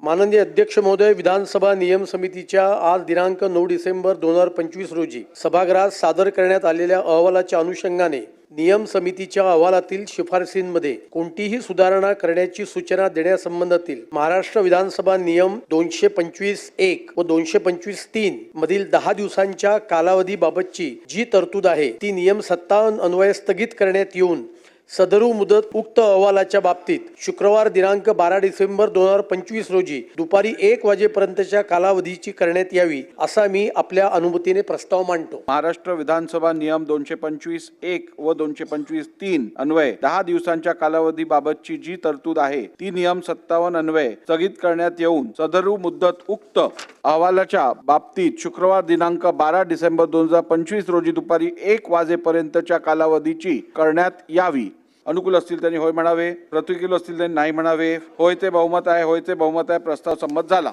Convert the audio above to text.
माननीय अध्यक्ष महोदय, विधानसभा नियम समितीच्या आज दिनांक 9 डिसेंबर 2025 रोजी सभागृहात सादर करण्यात आलेल्या अहवालाच्या अनुषंगाने नियम समितीच्या अहवालातील शिफारसींमध्ये कोणतीही सुधारणा करण्याची सूचना देण्यासंबंधातील महाराष्ट्र विधानसभा नियम 225(1) व 225(3) मधील 10 दिवसांच्या कालावधीबाबतची जी तरतूद आहे ती नियम 57 अन्वये स्थगित करण्यात येऊन सदरू मुदत उक्त अहवालाच्या बाबतीत शुक्रवार दिनांक 12 डिसेंबर 2025 रोजी दुपारी 1 वाजेपर्यंतच्या कालावधीची करण्यात यावी असा मी आपल्या अनुमतीने प्रस्ताव मांडतो। महाराष्ट्र विधानसभा नियम 225(1) व 225(3) अन्वये 10 दिवसांच्या कालावधीबाबतची जी तरतूद आहे ती नियम 57 अन्वये स्थगित करण्यात येऊन सदरू मुदत उक्त अहवालाच्या बाबतीत शुक्रवार दिनांक 12 डिसेंबर 2025 रोजी दुपारी 1 वाजेपर्यंतच्या कालावधीची करण्यात यावी। अनुकूल असतील त्यांनी होय म्हणावे, प्रतिकूल असतील त्यांनी नाही म्हणावे। होय ते बहुमत आहे, होय ते बहुमत आहे। प्रस्ताव संमत झाला।